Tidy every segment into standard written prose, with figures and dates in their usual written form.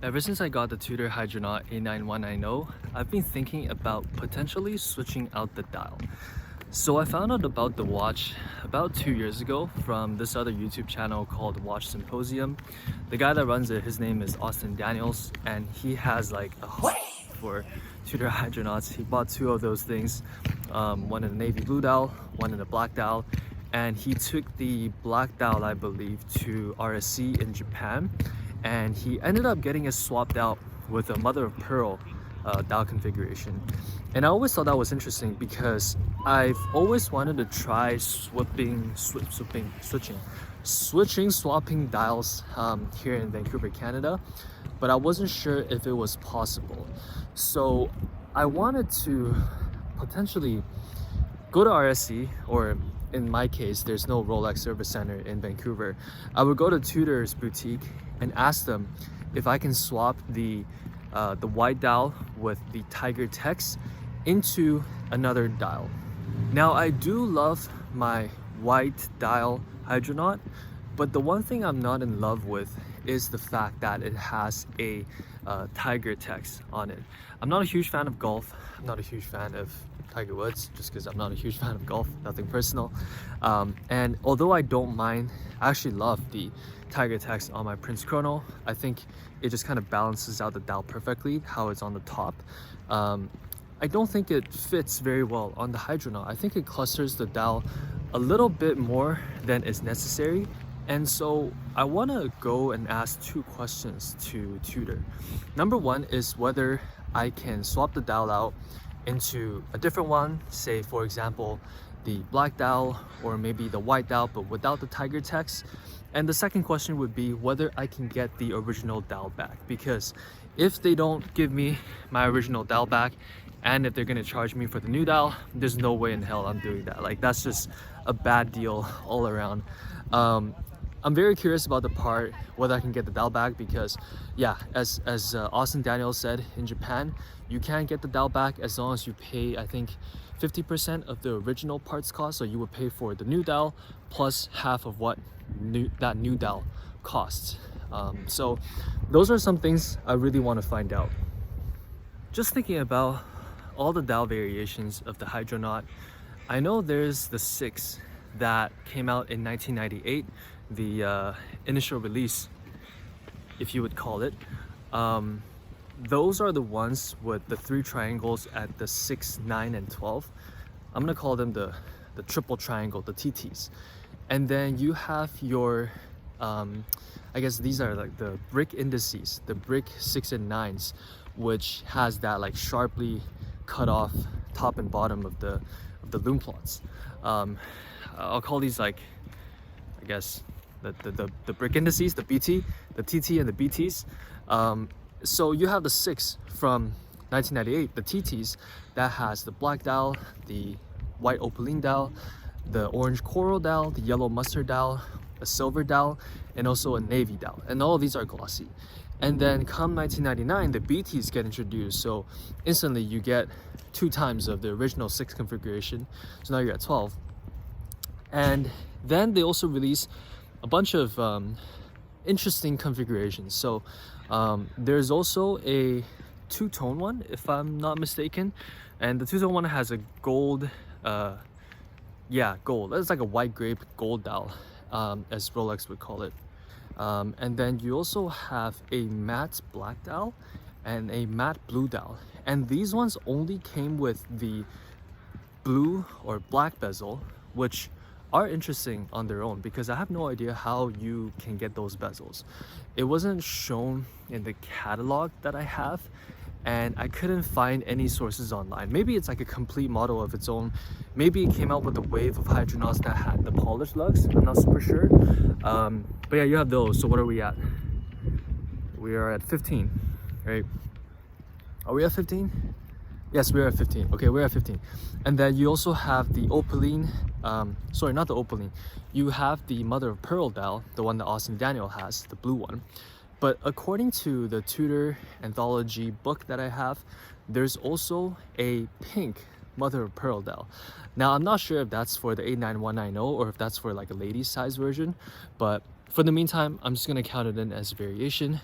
Ever since I got the Tudor Hydronaut A9190, I've been thinking about potentially switching out the dial. So I found out about the watch about 2 years ago from this other YouTube channel called Watch Symposium. The guy that runs it, his name is Austin Daniels, and he has like a heart for Tudor Hydronauts. He bought two of those things, one in the navy blue dial, one in the black dial, and he took the black dial, I believe, to RSC in Japan, and he ended up getting it swapped out with a mother of pearl dial configuration. And I always thought that was interesting because I've always wanted to try swapping dials here in Vancouver, Canada, but I wasn't sure if it was possible. So I wanted to potentially go to RSC, or in my case, there's no Rolex service center in Vancouver. I would go to Tudor's boutique and ask them if I can swap the white dial with the Tiger text into another dial. Now, I do love my white dial Hydronaut, but the one thing I'm not in love with is the fact that it has a Tiger text on it. I'm not a huge fan of golf. I'm not a huge fan of Tiger Woods, just because I'm not a huge fan of golf, nothing personal. And although I don't mind, I actually love the Tiger text on my Prince Chrono. I think it just kind of balances out the dial perfectly, how it's on the top. I don't think it fits very well on the Hydronaut. I think it clusters the dial a little bit more than is necessary. And so I want to go and ask two questions to Tudor. Number one is whether I can swap the dial out into a different one, say for example the black dial or maybe the white dial but without the Tiger text. And the second question would be whether I can get the original dial back, because if they don't give me my original dial back and if they're going to charge me for the new dial, there's no way in hell I'm doing that. Like, that's just a bad deal all around. I'm very curious about the part whether I can get the dial back, because yeah, as Austin Daniels said, in Japan you can get the dial back as long as you pay, I think, 50% of the original parts cost. So you would pay for the new dial plus half of what that new dial costs. So those are some things I really want to find out. Just thinking about all the dial variations of the Hydronaut, I know there's the 6 that came out in 1998, the initial release, if you would call it. Those are the ones with the 3 triangles at the 6, 9, and 12. I'm gonna call them the triple triangle, the TTs. And then you have your, I guess these are like the brick indices, the brick 6 and 9s, which has that like sharply cut off top and bottom of the loom plots. I'll call these, like, I guess the brick indices, the BT, the TT, and the BTs. So you have the 6 from 1998, the TTs, that has the black dial, the white opaline dial, the orange coral dial, the yellow mustard dial, a silver dial, and also a navy dial. And all of these are glossy. And then come 1999, the BTs get introduced. So instantly you get 2 times of the original 6 configuration. So now you're at 12. And then they also release a bunch of interesting configurations. So there's also a 2-tone one, if I'm not mistaken. And the 2-tone one has a gold, gold. It's like a white grape gold dial, as Rolex would call it. And then you also have a matte black dial and a matte blue dial. And these ones only came with the blue or black bezel, which are interesting on their own because I have no idea how you can get those bezels. It wasn't shown in the catalog that I have, and I couldn't find any sources online. Maybe it's like a complete model of its own. Maybe it came out with a wave of Hydronauts that had the polished lugs. I'm not super sure. But yeah, you have those. So what are we at? We are at 15, right? Are we at 15? Yes, we're at 15. Okay, we're at 15. And then you also have the opaline, sorry, not the opaline. You have the mother of pearl dial, the one that Austin Daniel has, the blue one. But according to the Tudor anthology book that I have, there's also a pink mother of pearl dial. Now, I'm not sure if that's for the A9190 or if that's for like a ladies size version, but for the meantime, I'm just gonna count it in as variation.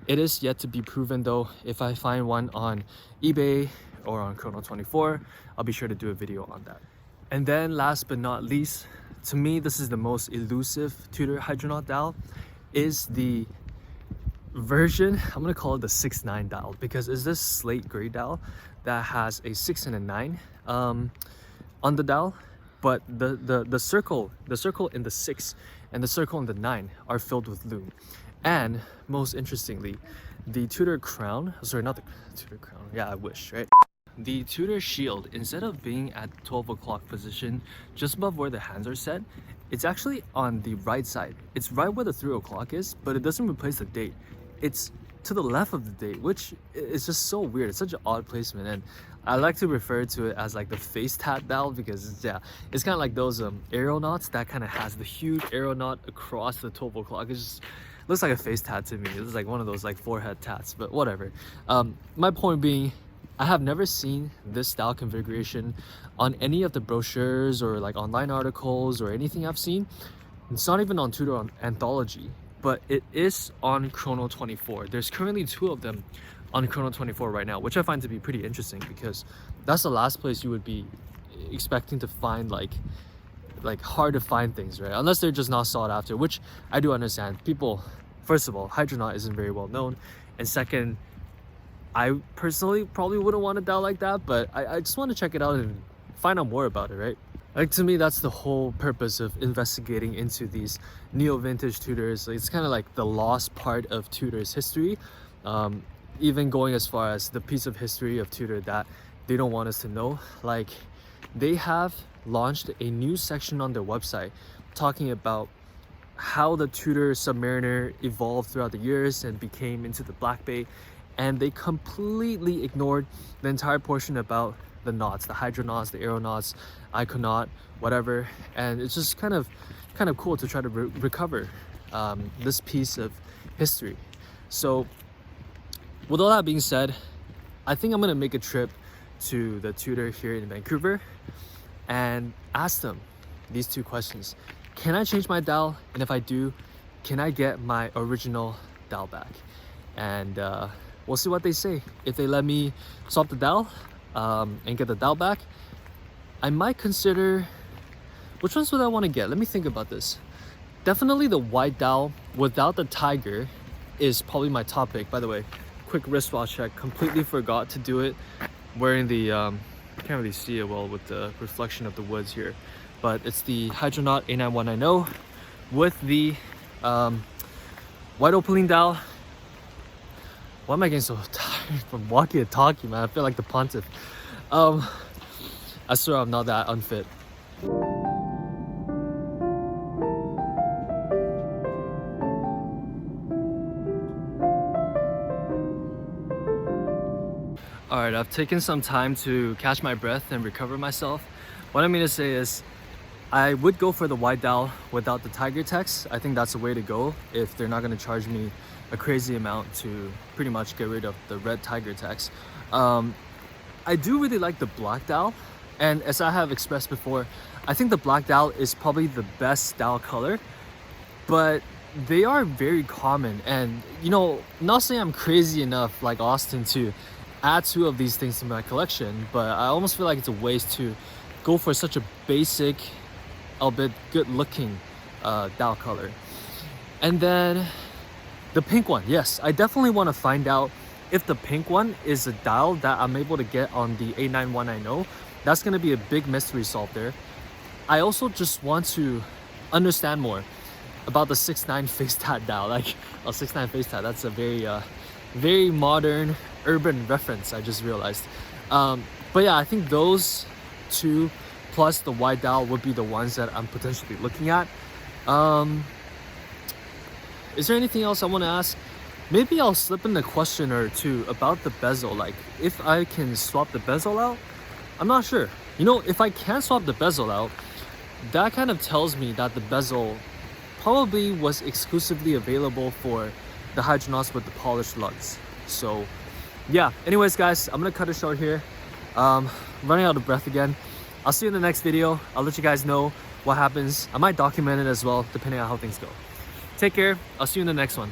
It is yet to be proven though. If I find one on eBay or on Chrono24, I'll be sure to do a video on that. And then last but not least, to me this is the most elusive Tudor Hydronaut dial, is the version, I'm gonna call it the 6-9 dial, because it's this slate gray dial that has a 6 and a 9 on the dial, but the circle in the 6 and the circle in the 9 are filled with lume. And most interestingly, the Tudor crown, sorry, not the Tudor crown, yeah, I wish, right? The Tudor shield, instead of being at 12 o'clock position, just above where the hands are set, it's actually on the right side. It's right where the 3 o'clock is, but it doesn't replace the date. It's to the left of the date, which is just so weird. It's such an odd placement, and I like to refer to it as like the face tat dial, because it's kind of like those aeronauts that kind of has the huge aeronaut across the 12 o'clock. It just looks like a face tat to me. It's like one of those like forehead tats, but whatever. My point being, I have never seen this style configuration on any of the brochures or like online articles or anything I've seen. It's not even on Tudor Anthology, but it is on Chrono24. There's currently 2 of them on Chrono24 right now, which I find to be pretty interesting, because that's the last place you would be expecting to find like hard to find things, right? Unless they're just not sought after, which I do understand. People, first of all, Hydronaut isn't very well known, and second, I personally probably wouldn't want a dial like that, but I just want to check it out and find out more about it, right? Like, to me, that's the whole purpose of investigating into these neo-vintage Tudors. It's kind of like the lost part of Tudor's history, even going as far as the piece of history of Tudor that they don't want us to know. Like, they have launched a new section on their website talking about how the Tudor Submariner evolved throughout the years and became into the Black Bay, and they completely ignored the entire portion about the knots, the hydronauts, the aeronauts, iconaut, whatever. And it's just kind of cool to try to recover this piece of history. So with all that being said, I think I'm gonna make a trip to the Tudor here in Vancouver and ask them these 2 questions. Can I change my dial? And if I do, can I get my original dial back? And we'll see what they say. If they let me swap the dial and get the dial back, I might consider, which ones would I want to get? Let me think about this. Definitely the white dial without the tiger is probably my top pick. By the way, quick wristwatch check, completely forgot to do it wearing the can't really see it well with the reflection of the woods here, but it's the Hydronaut A9190 with the white opaline dial. Why am I getting so tired from walking and talking, man? I feel like the pontiff. I swear I'm not that unfit. Alright, I've taken some time to catch my breath and recover myself. What I mean to say is, I would go for the white dial without the tiger text. I think that's the way to go if they're not going to charge me a crazy amount to pretty much get rid of the red tiger text. I do really like the black dial, and as I have expressed before, I think the black dial is probably the best dial color, but they are very common. And you know, not saying I'm crazy enough like Austin to add 2 of these things to my collection, but I almost feel like it's a waste to go for such a basic, albeit good looking dial color. And then the pink one, yes, I definitely want to find out if the pink one is a dial that I'm able to get on the A9190. That's going to be a big mystery solved there. I also just want to understand more about the 6-9 face tat dial. Like, a 6-9 face tat, that's a very modern urban reference, I just realized. But yeah, I think those 2 plus the white dial would be the ones that I'm potentially looking at. Is there anything else I want to ask? Maybe I'll slip in a question or 2 about the bezel, like if I can swap the bezel out. I'm not sure. You know, if I can swap the bezel out, that kind of tells me that the bezel probably was exclusively available for the Hydronauts with the polished lugs. So yeah, anyways guys, I'm gonna cut it short here. Running out of breath again. I'll see you in the next video. I'll let you guys know what happens. I might document it as well, depending on how things go. Take care. I'll see you in the next one.